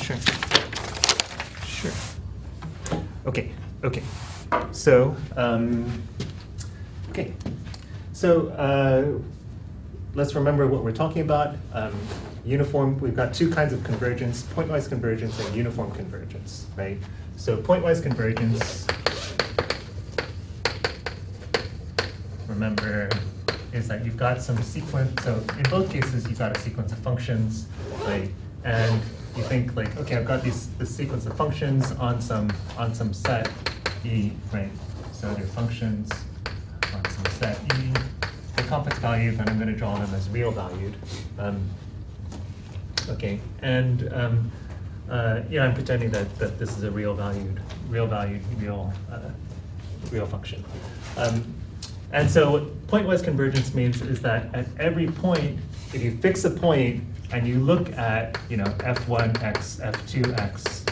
Sure. Sure. Okay. Okay. So, okay. So let's remember what we're talking about. Uniform. We've got two kinds of convergence: pointwise convergence and uniform convergence, right? So pointwise convergence, remember, is that you've got some sequence. So in both cases, you've got a sequence of functions, right? And you think like, okay, I've got this sequence of functions on some set E, right? So they're functions on some set E. They're complex valued, and I'm going to draw them as real valued. Okay, and yeah, I'm pretending that this is a real function. And so what pointwise convergence means is that at every point, if you fix a point and you look at, f1x, f2x,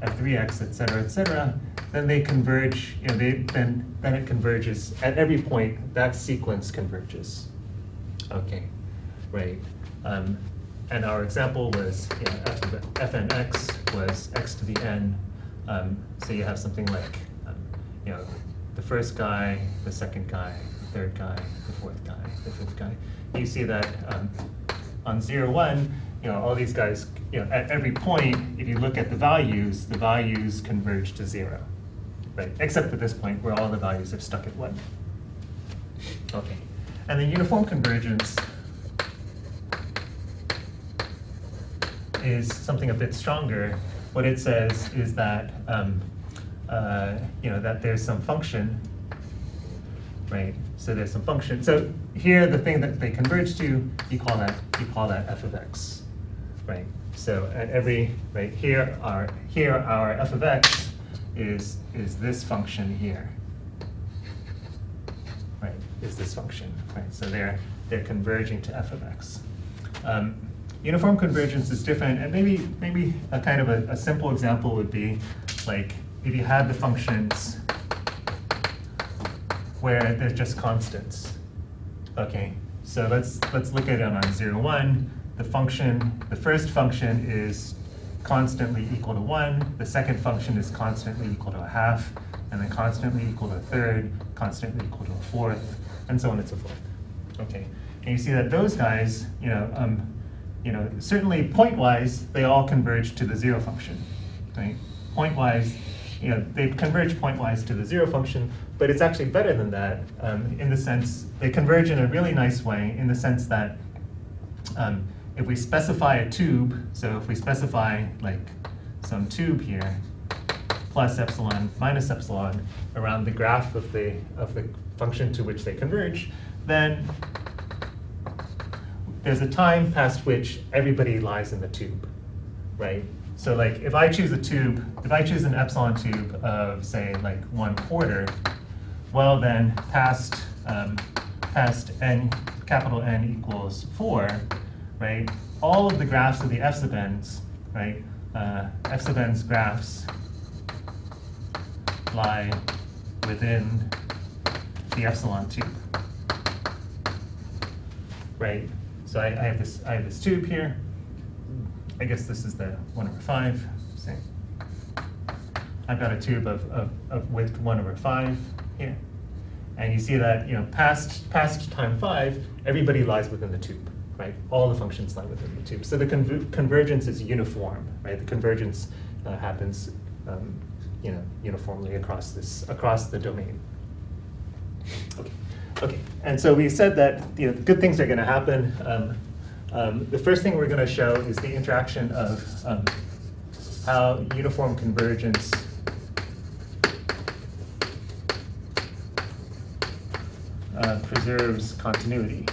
f3x, et cetera, then they converge. Then it converges at every point. That sequence converges. Okay, right. And our example was, fnx was x to the n. So you have something like, the first guy, the second guy, the third guy, the fourth guy, the fifth guy. You see that on 0, 1, all these guys, at every point, if you look at the values converge to 0, right? Except at this point where all the values are stuck at 1. Okay, and then uniform convergence is something a bit stronger. What it says is that that there's some function, right? So there's some function. So here, the thing that they converge to, you call that f of x, right? So at every here our f of x is this function here, right? Is this function, right? So they're converging to f of x. Uniform convergence is different, and maybe a kind of a simple example would be like if you had the functions where they're just constants. Okay, so let's look at it on 0, 1. The first function is constantly equal to 1. The second function is constantly equal to a half, and then constantly equal to a third, constantly equal to a fourth, and so on and so forth. Okay, and you see that those guys, certainly pointwise, they all converge to the 0 function, right? Pointwise, they converge pointwise to the 0 function, but it's actually better than that in the sense they converge in a really nice way in the sense that if we specify a tube, so if we specify like some tube here, plus epsilon, minus epsilon, around the graph of the function to which they converge, then there's a time past which everybody lies in the tube, right? So like if I choose an epsilon tube of say like 1/4, well then past n, capital N equals 4, right? All of the graphs of the f sub n's, right? F sub n's graphs lie within the epsilon tube, right? So I have this tube here. I guess this is the 1/5. Say I've got a tube of width 1/5 here, and you see that past time 5, everybody lies within the tube, right? All the functions lie within the tube. So the convergence is uniform, right? The convergence happens, uniformly across the domain. Okay. Okay, and so we said that good things are going to happen. The first thing we're going to show is the interaction of how uniform convergence preserves continuity.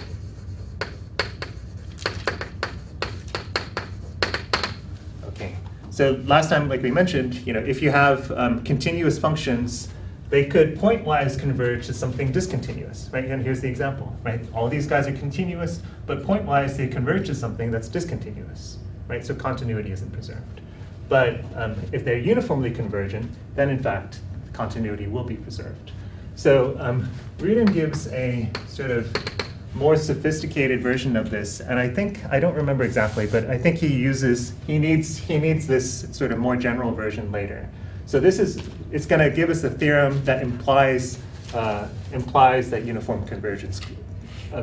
Okay, so last time, like we mentioned, if you have continuous functions, they could pointwise converge to something discontinuous, right? And here's the example, right? All these guys are continuous, but pointwise they converge to something that's discontinuous, right? So continuity isn't preserved. But if they're uniformly convergent, then in fact, continuity will be preserved. So Rudin gives a sort of more sophisticated version of this, and I don't remember exactly, but I think he needs this sort of more general version later. So it's going to give us a theorem that implies that uniform convergence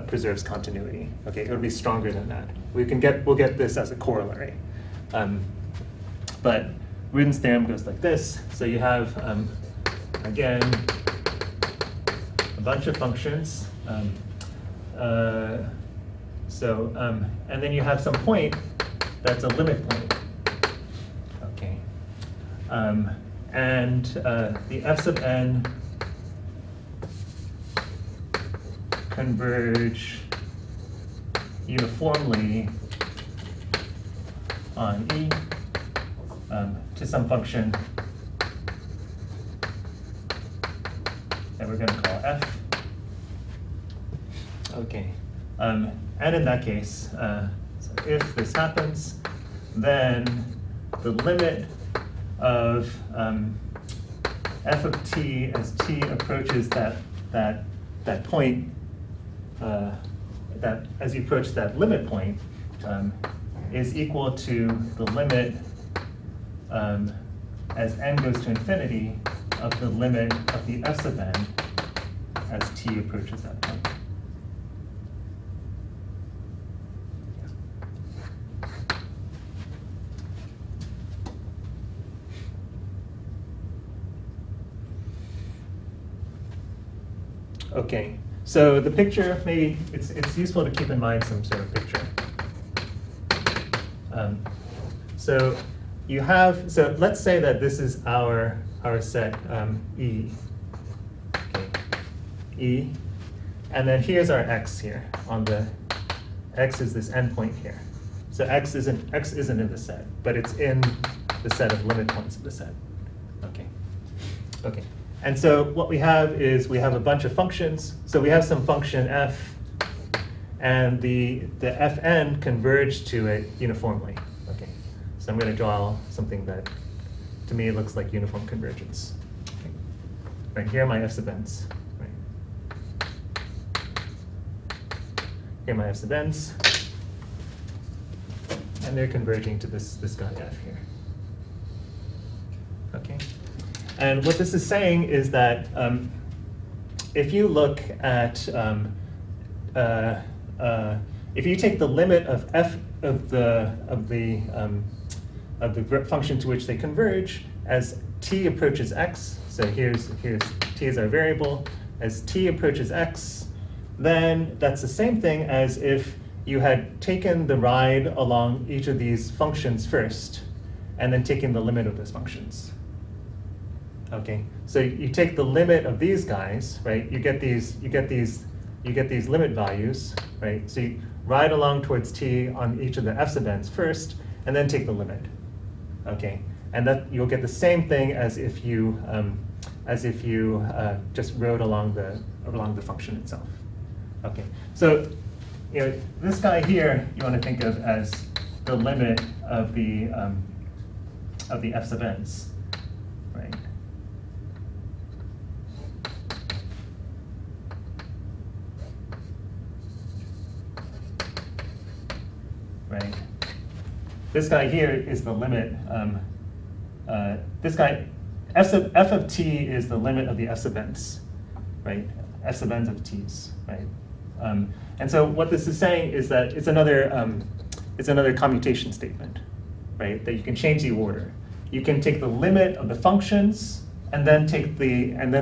preserves continuity. Okay, it'll be stronger than that. We'll get this as a corollary. But Rudin's theorem goes like this. So you have, again, a bunch of functions. And then you have some point that's a limit point. Okay. And the f sub n converge uniformly on E to some function that we're going to call f. Okay. And in that case, so if this happens, then the limit of f of t as t approaches that point, that as you approach that limit point, is equal to the limit as n goes to infinity of the limit of the f sub n as t approaches that point. Okay, so the picture, maybe it's useful to keep in mind some sort of picture. So you have, so let's say that this is our set E. Okay, E, and then here's our x here. On the x is this endpoint here. So x isn't in the set, but it's in the set of limit points of the set. Okay. Okay. And so what we have is we have a bunch of functions. So we have some function f, and the fn converge to it uniformly. Okay. So I'm going to draw something that, to me, looks like uniform convergence. Okay. Right, here are my f sub n's. Right. Here are my f sub n's. And they're converging to this guy f here. Okay. And what this is saying is that if you look at, if you take the limit of f of the function to which they converge as t approaches x, so here's t is our variable, as t approaches x, then that's the same thing as if you had taken the ride along each of these functions first, and then taken the limit of those functions. Okay, so you take the limit of these guys, right? You get these limit values, right? So you ride along towards t on each of the f sub n's first, and then take the limit. Okay, and that you'll get the same thing as if you just rode along the function itself. Okay, so this guy here you want to think of as the limit of the f sub n's, right? Right. This guy here is the limit. This guy, f of t is the limit of the f sub n's, right? F sub n's of t's, right? And so what this is saying is that it's another commutation statement, right? That you can change the order. You can take the limit of the functions and then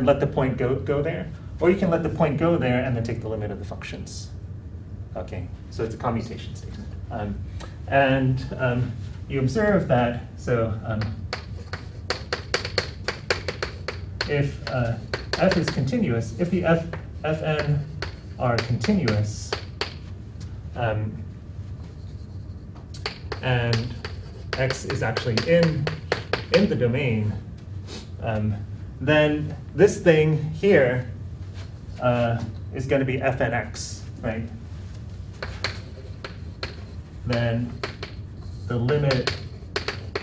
let the point go there, or you can let the point go there and then take the limit of the functions. Okay, so it's a commutation statement. You observe that, so if f is continuous, if the fn are continuous, and x is actually in the domain, then this thing here is going to be fnx, right? Then the limit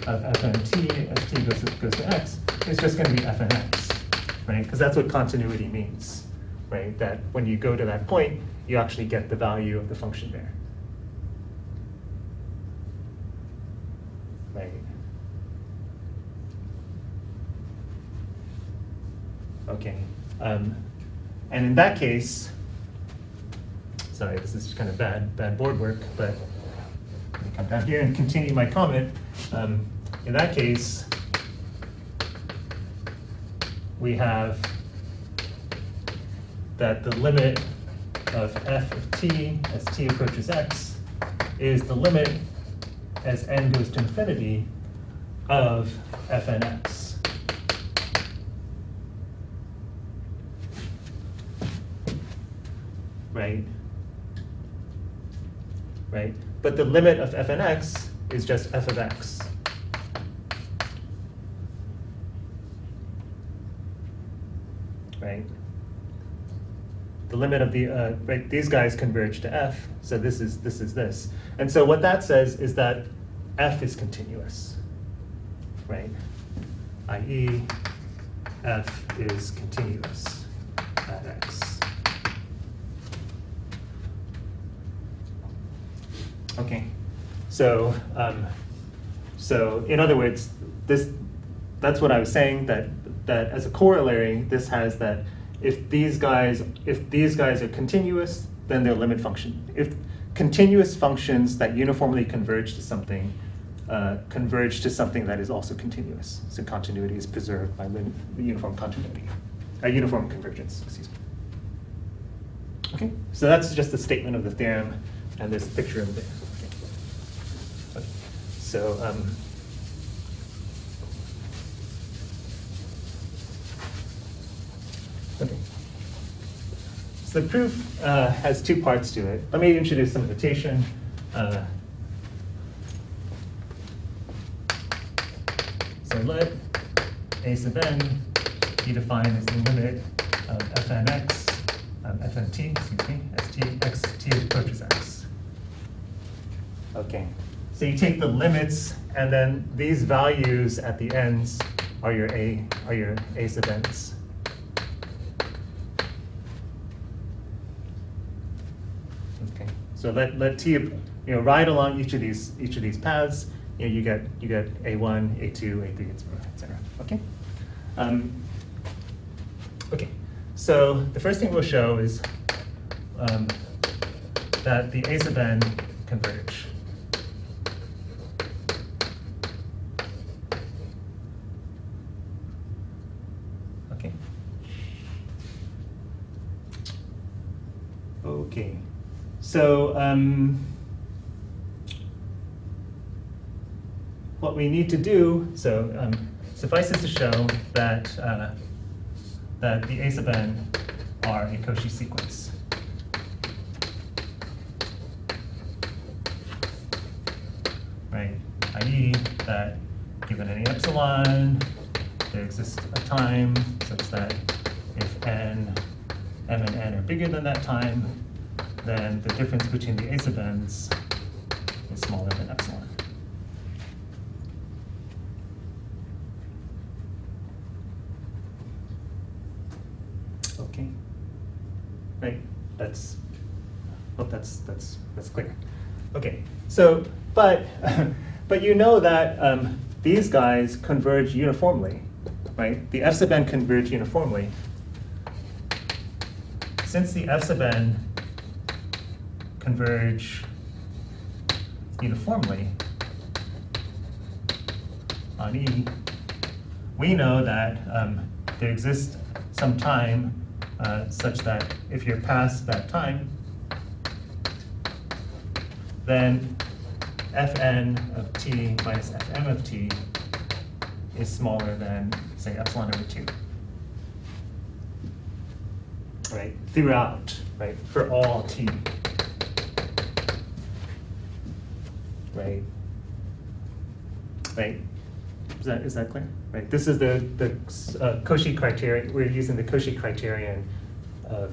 of fnt as t goes to x is just going to be fnx, right? Because that's what continuity means, right? That when you go to that point, you actually get the value of the function there. Right. Okay. And in that case, sorry, this is kind of bad board work, but let me come down here and continue my comment. In that case, we have that the limit of f of t as t approaches x is the limit as n goes to infinity of fn x. Right? Right? But the limit of fn x is just f of x. Right? The limit of the, right, these guys converge to f, so this is this. And so what that says is that f is continuous, right? i.e. f is continuous at x. Okay, so in other words, that's what I was saying, that as a corollary, this has that if these guys are continuous, then they're limit function. If continuous functions that uniformly converge to something that is also continuous. So continuity is preserved by the uniform continuity, uniform convergence, excuse me. Okay, so that's just a statement of the theorem, and there's a picture of it there. Okay. So, okay. So the proof has two parts to it. Let me introduce some notation. So let a sub n be defined as the limit of fn x, fn t, excuse me, as t, x, t approaches x. Okay, so you take the limits, and then these values at the ends are your a sub n's. Okay, so let t, ride along each of these paths. You get a1, a2, a3, etc. Okay. Okay. So the first thing we'll show is that the a sub n converge. Okay. Okay. So what we need to do, so suffices to show that that the a sub n are a Cauchy sequence. Right? i.e. that given any epsilon, there exists a time such that if m and n are bigger than that time, then the difference between the a sub n's is smaller than epsilon. Okay, right. Hope that's clear. Okay, so but you know that these guys converge uniformly, right? The f sub n converge uniformly. Since the f sub n converge uniformly on E, we know that there exists some time such that if you're past that time, then fn of t minus fm of t is smaller than, say, epsilon over 2. Right? Throughout, right? For all t. Right? Right? Is that clear? Right. This is the Cauchy criterion. We're using the Cauchy criterion of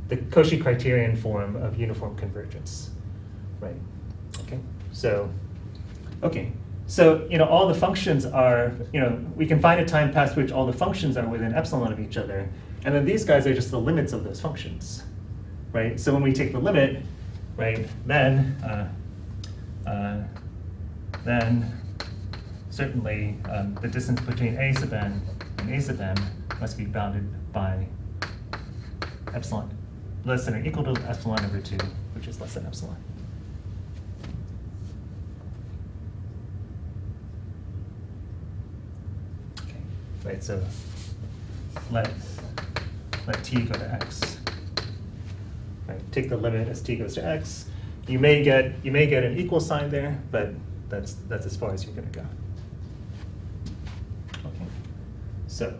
the Cauchy criterion form of uniform convergence. Right. Okay. So, okay. So all the functions are, we can find a time past which all the functions are within epsilon of each other, and then these guys are just the limits of those functions. right? So when we take the limit, right, then certainly the distance between a sub n and a sub n must be bounded by epsilon less than or equal to epsilon over 2, which is less than epsilon. Okay, right, so let t go to x. Right, take the limit as t goes to x. You may get an equal sign there, but that's as far as you're going to go. Okay, so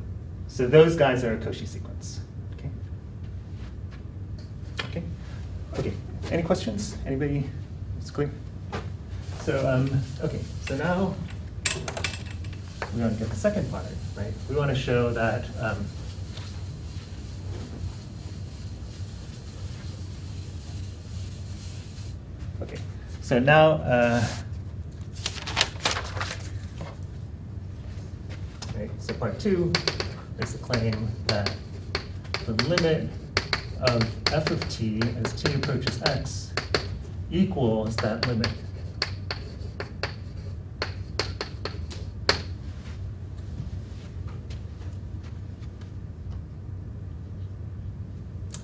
those guys are a Cauchy sequence. Okay. Okay. Okay. Any questions? Anybody? It's clear. So okay. So now we want to get the second part, right? We want to show that. Okay, so now, right, so part 2 is the claim that the limit of f of t as t approaches x equals that limit.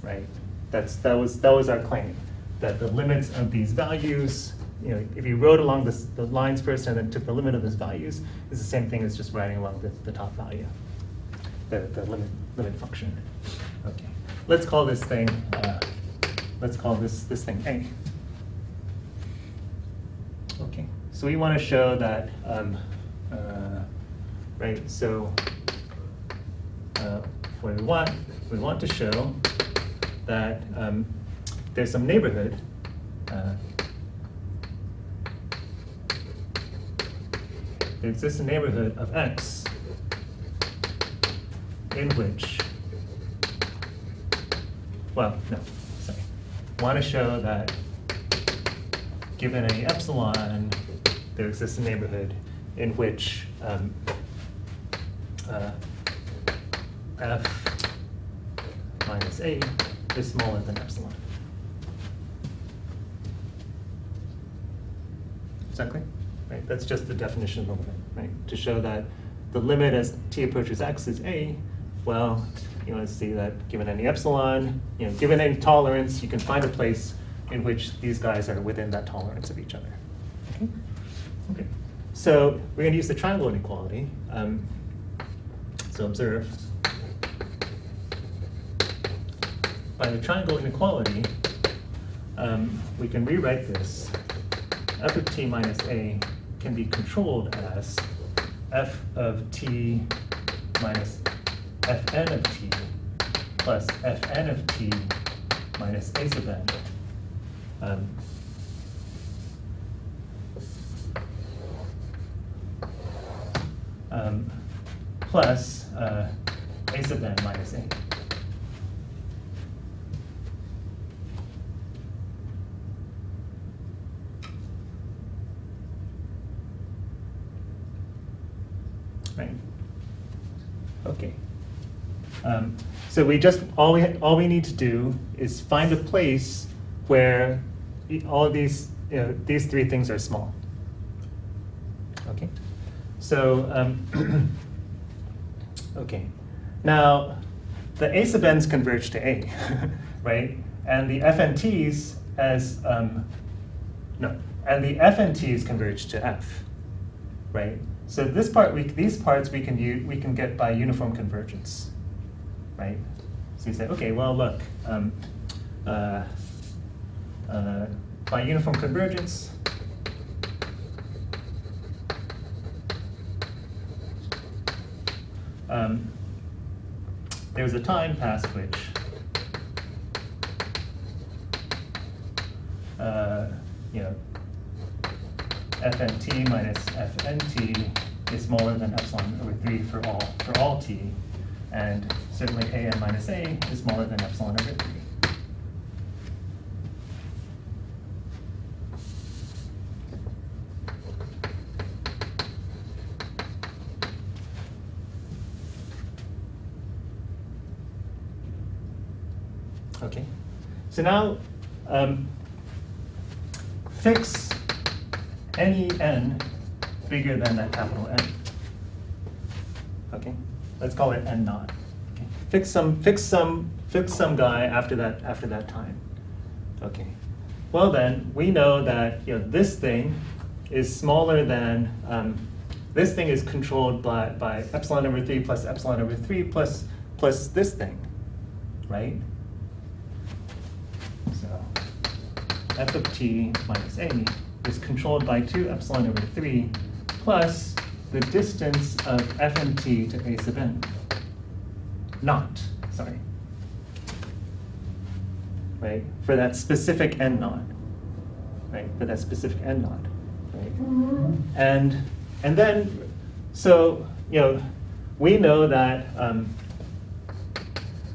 Right, that was our claim. That the limits of these values, you know, if you wrote along the lines first and then took the limit of those values, is the same thing as just writing along the top value, the limit function. Okay, let's call this thing this thing A. Okay, so we want to show that right. So what we want to show that there's some neighborhood there exists a neighborhood of x in which, well, no, sorry. Want to show that given any epsilon, there exists a neighborhood in which f minus a is smaller than epsilon. Exactly, right? That's just the definition of the limit, right? To show that the limit as t approaches x is a, well, you want to see that given any epsilon, you know, given any tolerance, you can find a place in which these guys are within that tolerance of each other. Okay. Okay. So we're going to use the triangle inequality. So observe. By the triangle inequality, we can rewrite this. F of t minus a can be controlled as f of t minus fn of t plus fn of t minus a sub n. Plus a sub n minus a. Right. Okay. So we just all we need to do is find a place where all of these these three things are small. Okay. So okay. Now the a sub n's converge to a, right? And the fnt's as and the fnt's converge to f, right? So this part, these parts we can get by uniform convergence, right? So you say, okay, well look, by uniform convergence, there's a time past which fnt minus fnt is smaller than epsilon over 3 for all t, and certainly an minus a is smaller than epsilon over 3. Okay, So now fix any n bigger than that capital N. Okay, let's call it n naught. Okay. Fix some guy after that time. Okay. Well then, we know that this thing is smaller than this thing is controlled by epsilon over 3 plus epsilon over 3 plus this thing, right? So f of t minus a is controlled by 2 epsilon over 3 plus the distance of f and t to a sub n. Not, sorry. Right, for that specific n naught. Right, for that specific n naught. Right? And then, so, we know that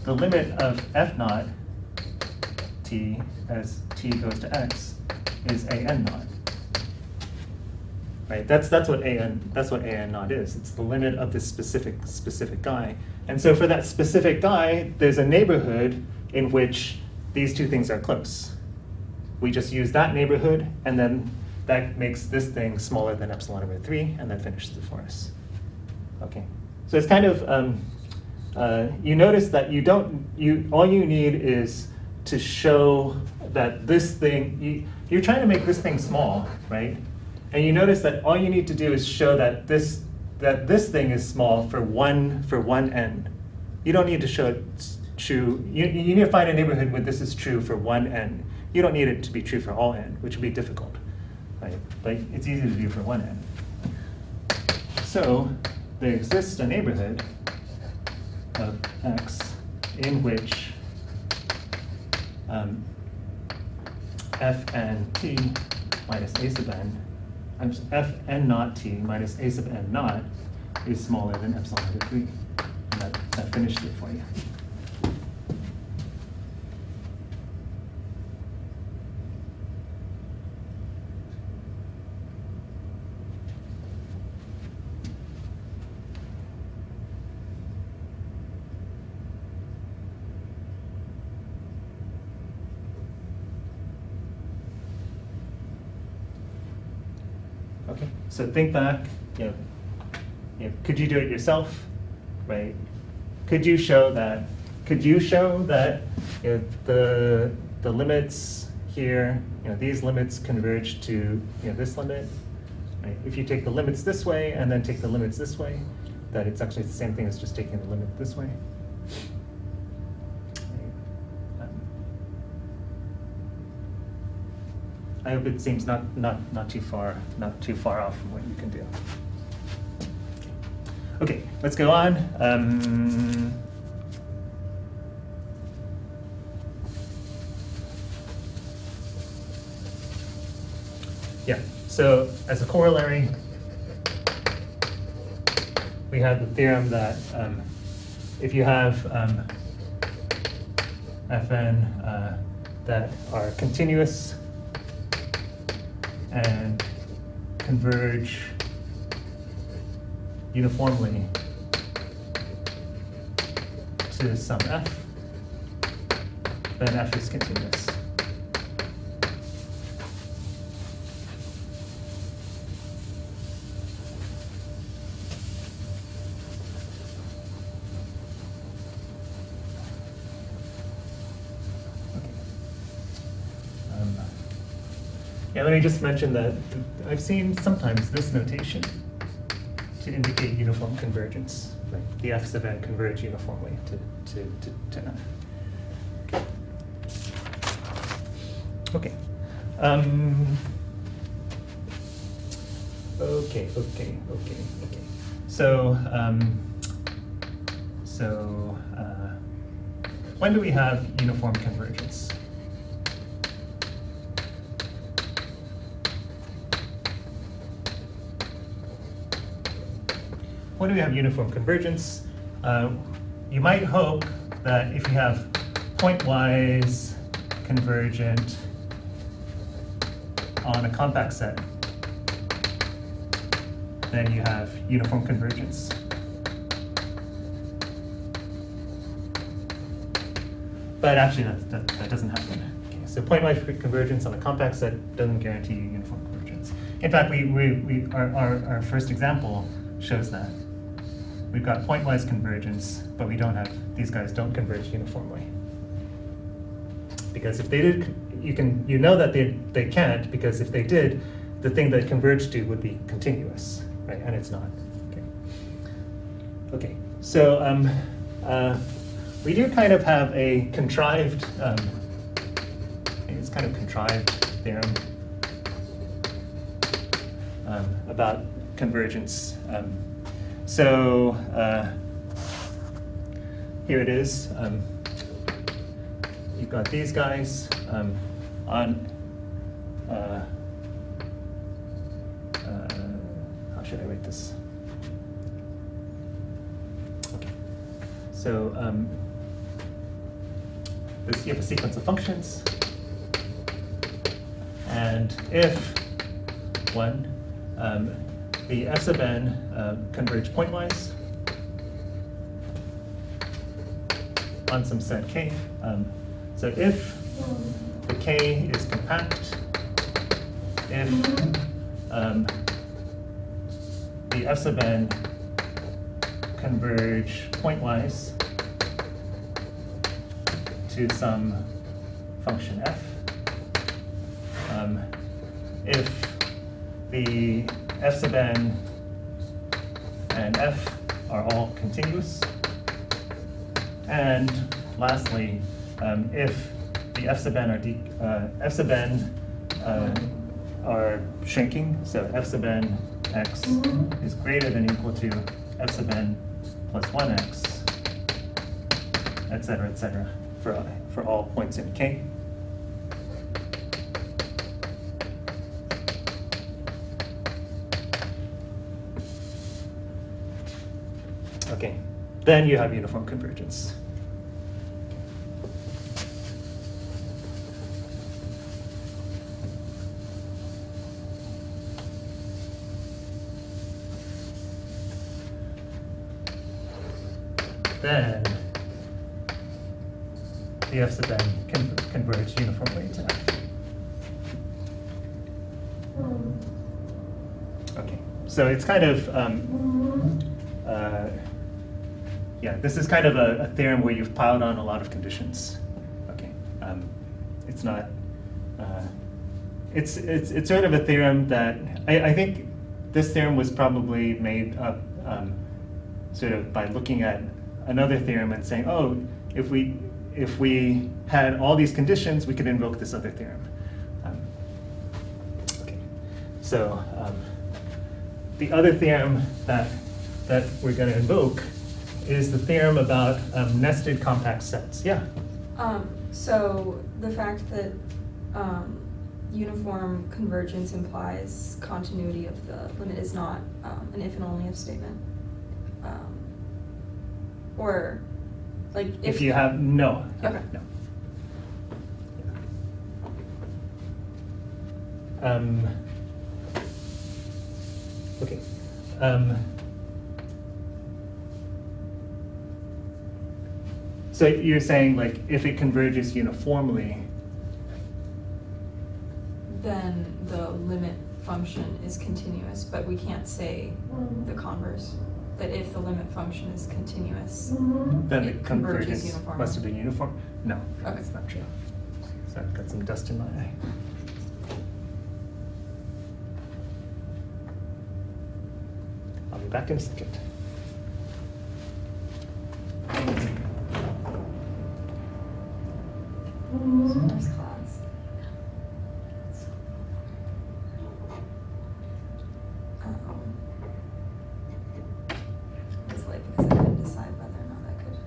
the limit of f naught t as t goes to x is a n naught. Right? That's what an naught is. It's the limit of this specific guy. And so for that specific guy, there's a neighborhood in which these two things are close. We just use that neighborhood, and then that makes this thing smaller than epsilon over 3, and that finishes it for us. Okay, so it's kind of, you notice that all you need is to show that this thing, you're trying to make this thing small, right? And you notice that all you need to do is show that this thing is small for one n. You don't need to show it's true. You need to find a neighborhood where this is true for one n. You don't need it to be true for all n, which would be difficult, right? But it's easy to do for one n. So there exists a neighborhood of x in which f n t minus a sub n, f n naught t minus a sub n naught is smaller than epsilon over 3. And that finished it for you. Okay, so think back, could you do it yourself, right? Could you show that the limits here, these limits converge to this limit, right? If you take the limits this way and then take the limits this way, that it's actually the same thing as just taking the limit this way. I hope it seems not too far off from what you can do. Okay, let's go on. Yeah, so as a corollary, we have the theorem that if you have Fn that are continuous and converge uniformly to some f, then f is continuous. Yeah, let me just mention that I've seen sometimes this notation to indicate uniform convergence. Like the f's of n converge uniformly to f. Okay. Okay. So, when do we have uniform convergence? When do we have uniform convergence? You might hope that if you have pointwise convergent on a compact set, then you have uniform convergence. but actually that doesn't happen. Okay, so pointwise convergence on a compact set doesn't guarantee uniform convergence. In fact, our first example shows that. We've got pointwise convergence, but we don't have, these guys don't converge uniformly. Because if they did, you know that they can't, because if they did, the thing that converged to would be continuous, right? And it's not. Okay, so we do kind of have a contrived, it's kind of contrived theorem about convergence. So here it is. You've got these guys on, how should I write this? Okay. So you have a sequence of functions, and if one, the f sub n converge pointwise on some set k. So if the k is compact, if the f sub n converge pointwise to some function f, if the f sub n and f are all continuous, and lastly, if the f sub n are shrinking, so f sub n x is greater than or equal to f sub n plus 1x, et cetera, for all points in K. Okay, then you have uniform convergence. Then the f sub n can converge uniformly to f. Okay, so it's kind of, yeah, this is kind of a theorem where you've piled on a lot of conditions. Okay, it's not, it's sort of a theorem that, I think this theorem was probably made up sort of by looking at another theorem and saying, oh, if we had all these conditions, we could invoke this other theorem. Okay, so the other theorem that we're going to invoke is the theorem about nested compact sets. Yeah? So the fact that uniform convergence implies continuity of the limit is not an if and only if statement. Or like if you have, no. Okay. No. Okay. So you're saying, like, if it converges uniformly, then the limit function is continuous, but we can't say the converse. That if the limit function is continuous, then it the converges convergence uniformly. must have been uniform? No, Okay. that's not true. So I've got some dust in my eye. I'll be back in a second. Nice class. It was late because I couldn't decide whether or not I could.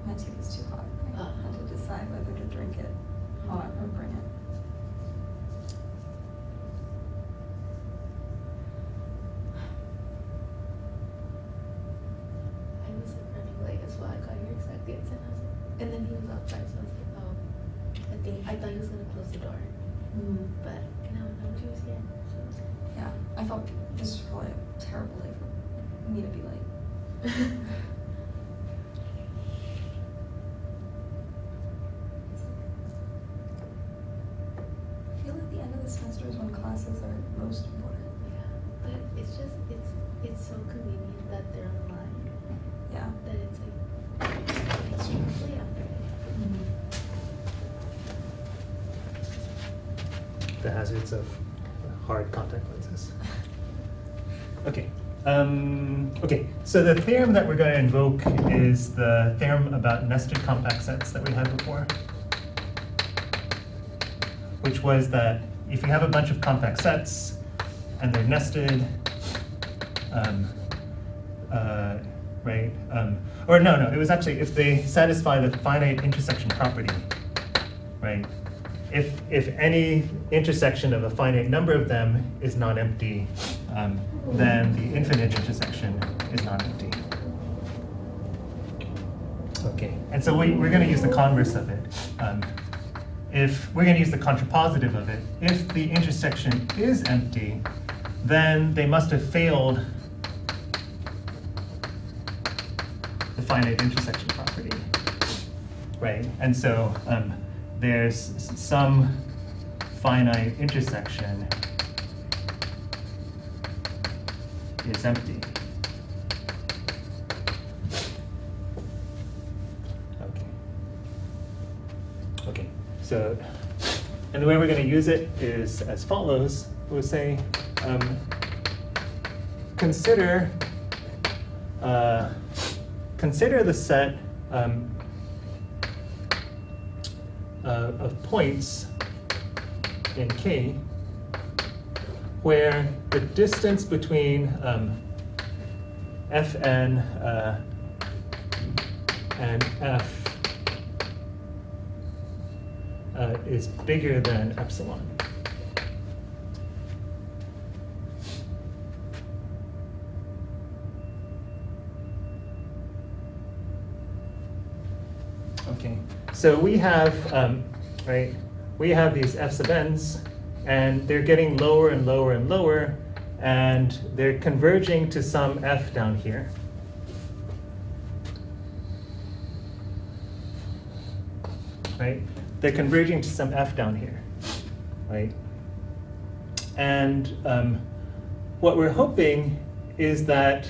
My tea was too hot. I had to decide whether to drink it hot or bring it. I was running late as well. I got your exact answer, and then he was outside, so I was like, oh, I thought he was gonna close the door, but now he was here. So. Yeah, I thought this was probably a terrible day for me to be late. means that they're aligned. Yeah. That it's like extremely after. The hazards of hard contact lenses. Okay. Okay, so the theorem that we're going to invoke is the theorem about nested compact sets that we had before, which was that if you have a bunch of compact sets and they're nested, right? Or no, it was actually if they satisfy the finite intersection property, right? If any intersection of a finite number of them is non-empty, then the infinite intersection is non-empty. Okay, and so we're going to use the converse of it. If we're going to use the contrapositive of it, if the intersection is empty, then they must have failed the finite intersection property, right? And so there's some finite intersection is empty. Okay, so, and the way we're going to use it is as follows. We'll say, consider the set of points in K where the distance between Fn and F is bigger than epsilon. Okay, so we have, right, we have these F sub n's, and they're getting lower and lower and lower, and they're converging to some F down here. Right? They're converging to some F down here, right? And what we're hoping is that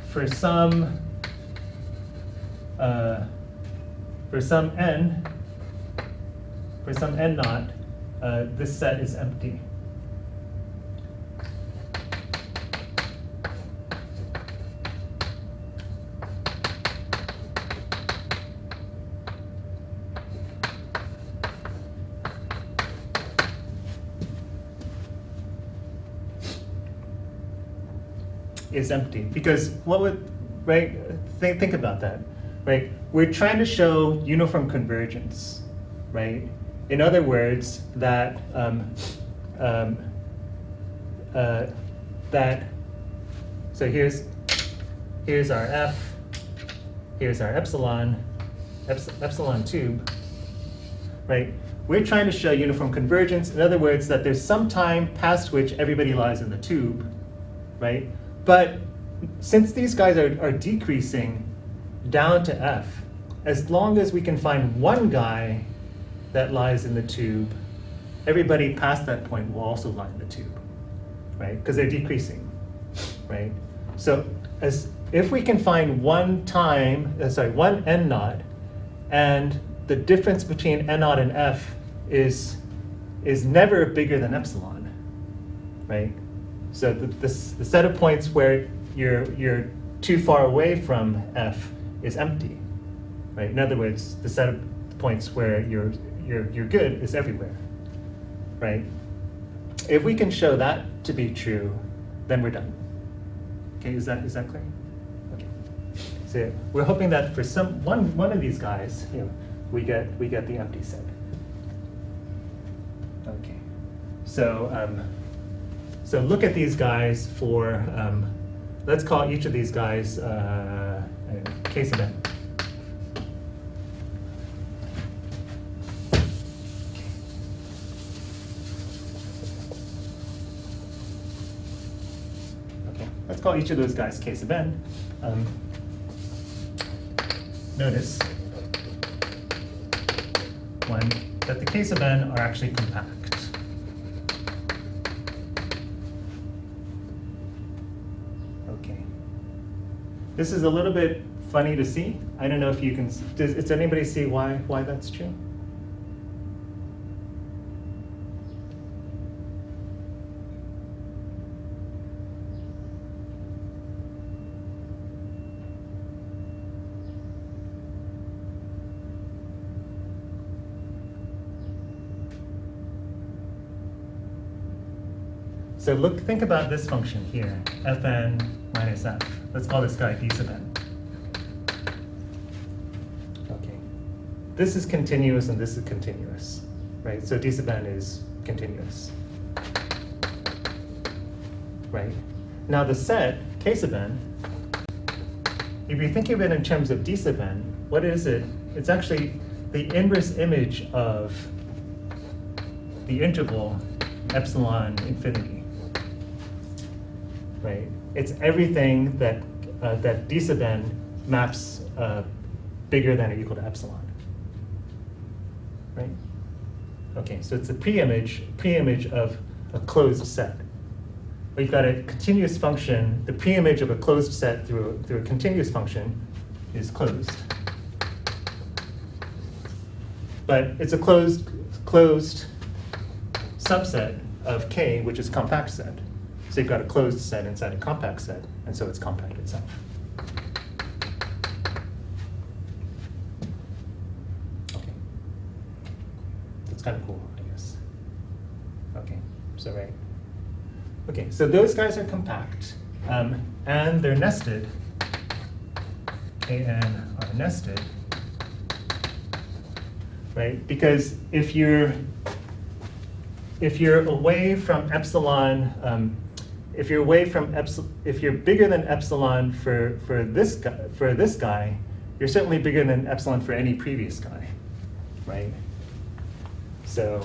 for some n naught, this set is empty. Is empty, because what would, right, think about that, right? We're trying to show uniform convergence, right? In other words, that so here's our F, here's our epsilon tube, right? We're trying to show uniform convergence. In other words, that there's some time past which everybody lies in the tube, right? But since these guys are decreasing down to F, as long as we can find one guy that lies in the tube, everybody past that point will also lie in the tube, right? Because they're decreasing, right? So if we can find one n naught, and the difference between n naught and F is never bigger than epsilon, right? So the set of points where you're too far away from F is empty, right? In other words, the set of points where you're good is everywhere, right? If we can show that to be true, then we're done. Okay, is that clear? Okay. So we're hoping that for one of these guys, we get the empty set. Okay. So look at these guys for, let's call each of these guys K sub n. Okay, let's call each of those guys K sub n. Notice 1, that the K sub n are actually compact. Okay. This is a little bit funny to see. I don't know if you can, does anybody see why that's true? So think about this function here, fn minus f. Let's call this guy d sub n. Okay. This is continuous and this is continuous, right? So d sub n is continuous, right? Now the set, k sub n, if you think of it in terms of d sub n, what is it? It's actually the inverse image of the interval epsilon infinity. Right? It's everything that that d sub n maps bigger than or equal to epsilon. Right? Okay, so it's the pre-image of a closed set. We've got a continuous function. The pre-image of a closed set through a continuous function is closed. But it's a closed subset of K, which is compact set. So you've got a closed set inside a compact set, and so it's compact itself. Okay. That's kind of cool, I guess. Okay, so right. Okay, so those guys are compact, and they're nested. Kn are nested, right? Because if you're away from epsilon, if you're bigger than epsilon for this guy, you're certainly bigger than epsilon for any previous guy, right? So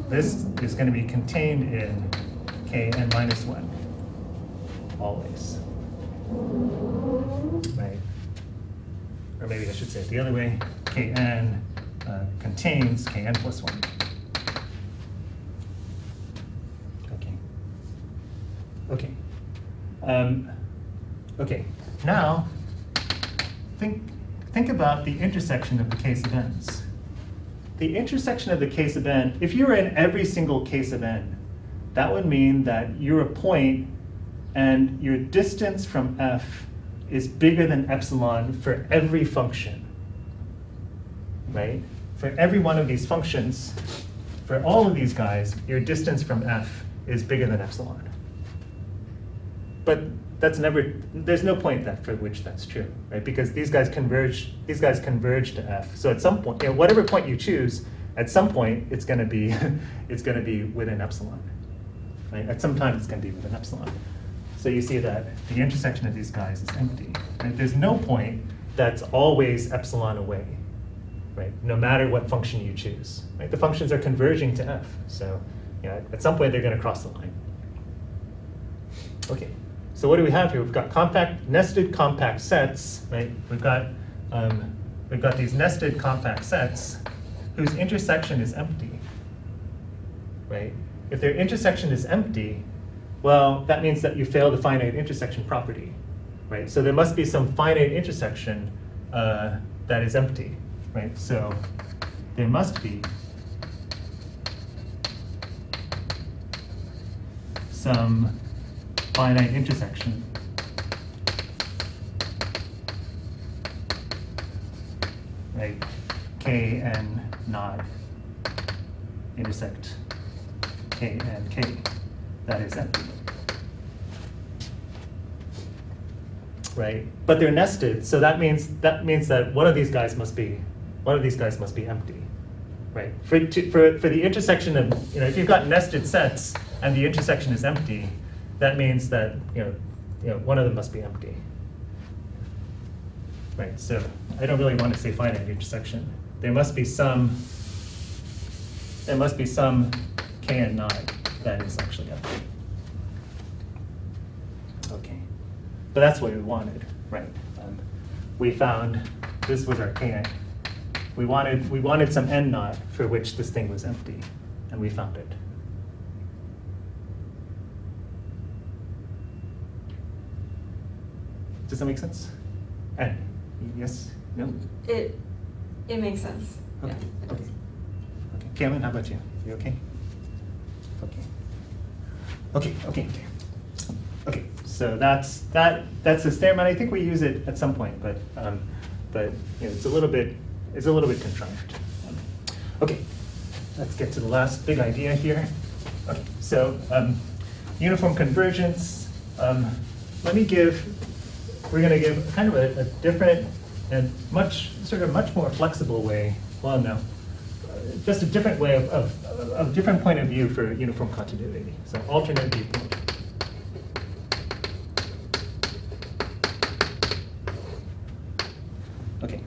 this is going to be contained in Kn minus 1, always, right? Or maybe I should say it the other way, Kn contains Kn plus 1. Okay. Okay. Now, think about the intersection of the k sub n's. The intersection of the k sub n, if you were in every single k sub n, that would mean that you're a point and your distance from f is bigger than epsilon for every function, right? For every one of these functions, for all of these guys, your distance from f is bigger than epsilon. But there's no point that for which that's true, right? Because these guys converge to f. So at some point, whatever point you choose, at some point it's going to be within epsilon, right? At some time it's going to be within epsilon. So you see that the intersection of these guys is empty, right? There's no point that's always epsilon away, right? No matter what function you choose, right? The functions are converging to f. So at some point they're going to cross the line. Okay. So what do we have here? We've got nested compact sets, right? We've got these nested compact sets whose intersection is empty, right? If their intersection is empty, well, that means that you fail the finite intersection property, right? So there must be some finite intersection that is empty, right? So there must be some finite intersection right? K and not intersect K and K. That is empty. Right? But they're nested, so that means that one of these guys must be empty. Right? For the intersection of, if you've got nested sets and the intersection is empty, that means that one of them must be empty. Right, so I don't really want to say finite intersection. There must be some K and not that is actually empty. Okay, but that's what we wanted, right? We found this was our K We wanted some n naught for which this thing was empty, and we found it. Does that make sense? N? Yes? No? It makes sense. Okay. Yeah, it Okay. does. Okay. Cameron, how about you? You okay? Okay. Okay. Okay. Okay. Okay. So that's this theorem, and I think we use it at some point, but you know, it's a little bit contrived. Okay. Let's get to the last big idea here. Okay. So uniform convergence. We're going to give kind of a different and much more flexible way. Well, no, just a different way of different point of view for uniform continuity. So alternate viewpoint. Okay.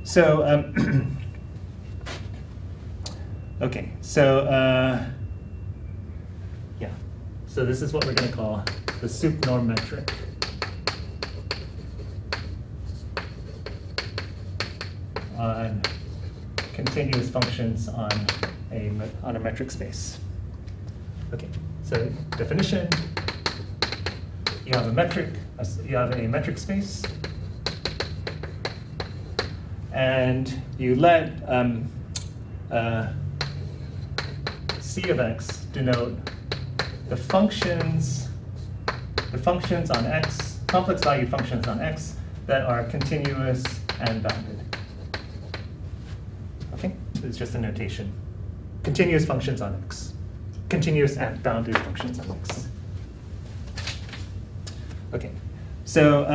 So okay. So yeah. So this is what we're going to call the sup norm metric. On continuous functions on a metric space. Okay, so definition: you have a metric space, and you let C of x denote the functions on x, complex valued functions on x that are continuous and bounded. Okay, it's just a notation. Continuous functions on x. Continuous and bounded functions on x. Okay, so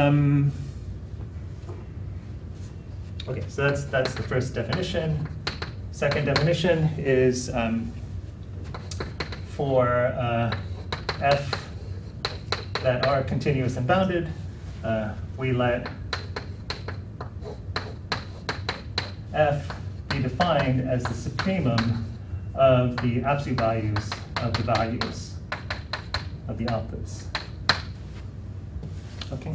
okay, so that's the first definition. Second definition is for f that are continuous and bounded, we let f be defined as the supremum of the absolute values of the outputs. Okay,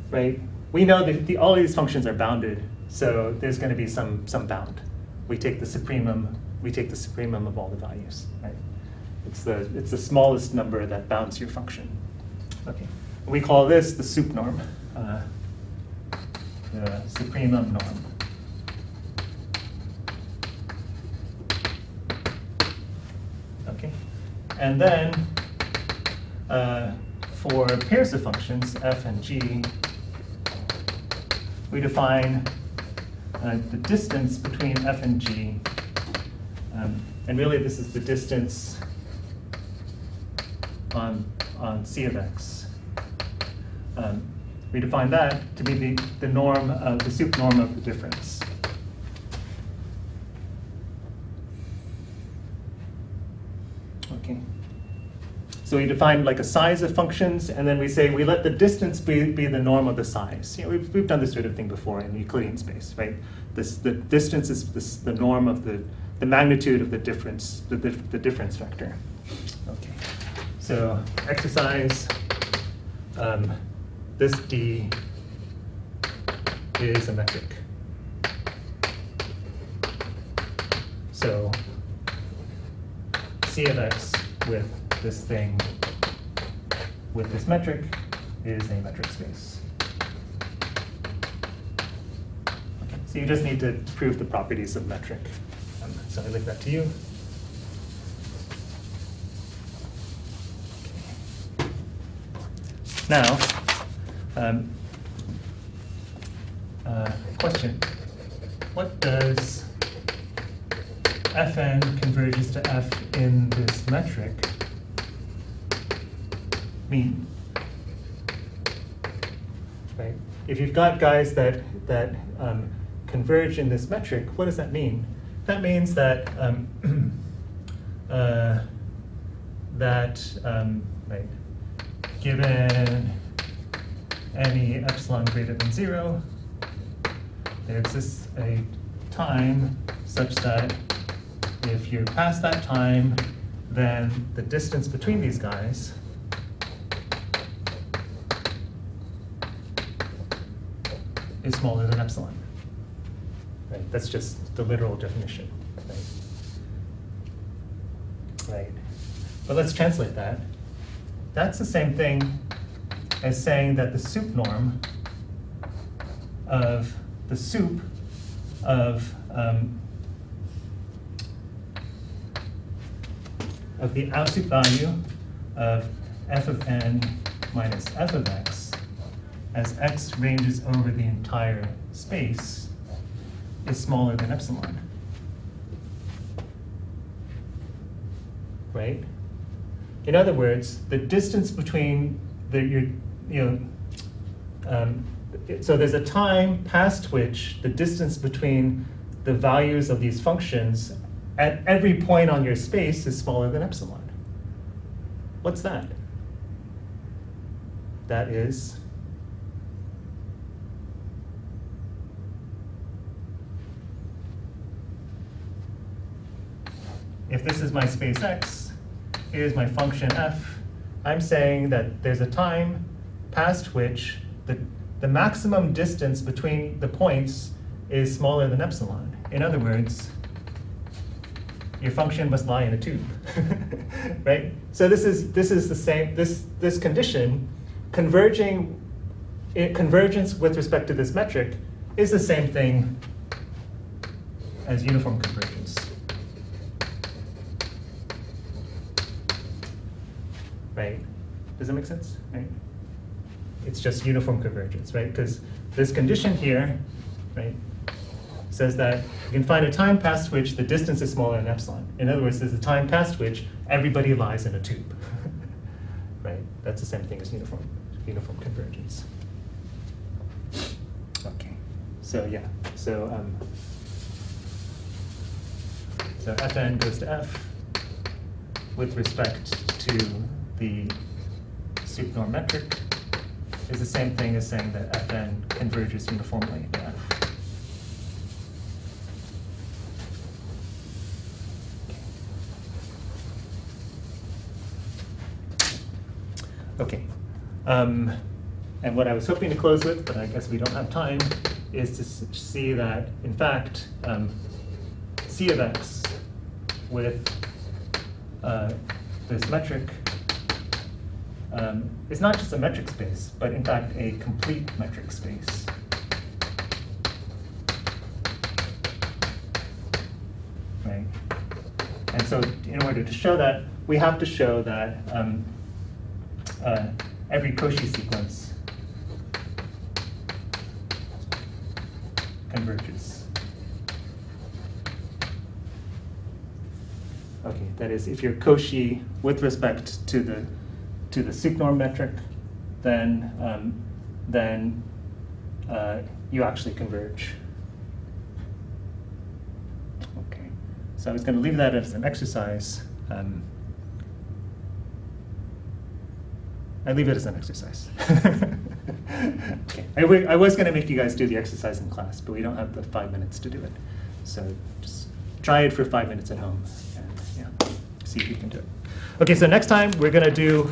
right? We know that all of these functions are bounded, so there's going to be some bound. We take the supremum of all the values, right? It's the smallest number that bounds your function. Okay, we call this the sup norm, the supremum norm. Okay, and then for pairs of functions, f and g, we define the distance between f and g, and really this is the distance on C of x. We define that to be the norm of the sup norm of the difference. Okay. So we define like a size of functions, and then we say we let the distance be the norm of the size. You know, we've done this sort of thing before in Euclidean space, right? The distance is the norm of the magnitude of the difference, the difference vector. Okay. So exercise, this D is a metric. So C of x with this thing, with this metric, is a metric space. Okay, so you just need to prove the properties of metric. So I leave that to you. Okay. Now, question. What does Fn converges to F in this metric mean? Right? If you've got guys that converge in this metric, what does that mean? That means that right, given any epsilon greater than 0, there exists a time such that if you're past that time, then the distance between these guys is smaller than epsilon. right? That's just the literal definition, right? But let's translate that. That's the same thing as saying that the soup norm of the soup of the absolute value of f of n minus f of x as x ranges over the entire space is smaller than epsilon. Right? In other words, the distance between so there's a time past which the distance between the values of these functions at every point on your space is smaller than epsilon. What's that? That is if this is my space x, here's my function f, I'm saying that there's a time past which the maximum distance between the points is smaller than epsilon. In other words, your function must lie in a tube, right? So this is the same, this condition, convergence with respect to this metric is the same thing as uniform convergence. Right? Does that make sense? Right? It's just uniform convergence, right? Because this condition here, right, says that you can find a time past which the distance is smaller than epsilon. In other words, there's a time past which everybody lies in a tube. Right? That's the same thing as uniform convergence. Okay. So yeah. So Fn goes to F with respect to the soup norm metric is the same thing as saying that Fn converges uniformly to F. Okay. And what I was hoping to close with, but I guess we don't have time, is to see that, in fact, C of x with this metric is not just a metric space, but in fact a complete metric space. Right? And so in order to show that, we have to show that every Cauchy sequence converges. Okay, that is, if you're Cauchy with respect to the soup norm metric, then you actually converge. Okay, so I was going to leave that as an exercise. I leave it as an exercise. Okay. I was going to make you guys do the exercise in class, but we don't have the 5 minutes to do it. So just try it for 5 minutes at home and see if you can do it. Okay, so next time we're going to do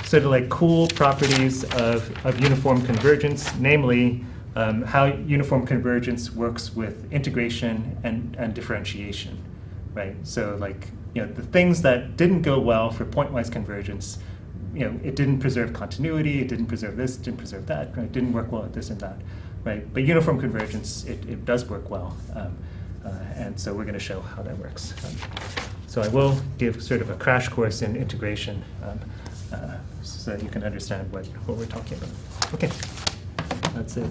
sort of like cool properties of uniform convergence, namely how uniform convergence works with integration and differentiation, right? So like, the things that didn't go well for pointwise convergence, it didn't preserve continuity, it didn't preserve this, it didn't preserve that, right? It didn't work well at this and that, right? But uniform convergence, it does work well. And so we're going to show how that works. So I will give sort of a crash course in integration so that you can understand what we're talking about. Okay, that's it.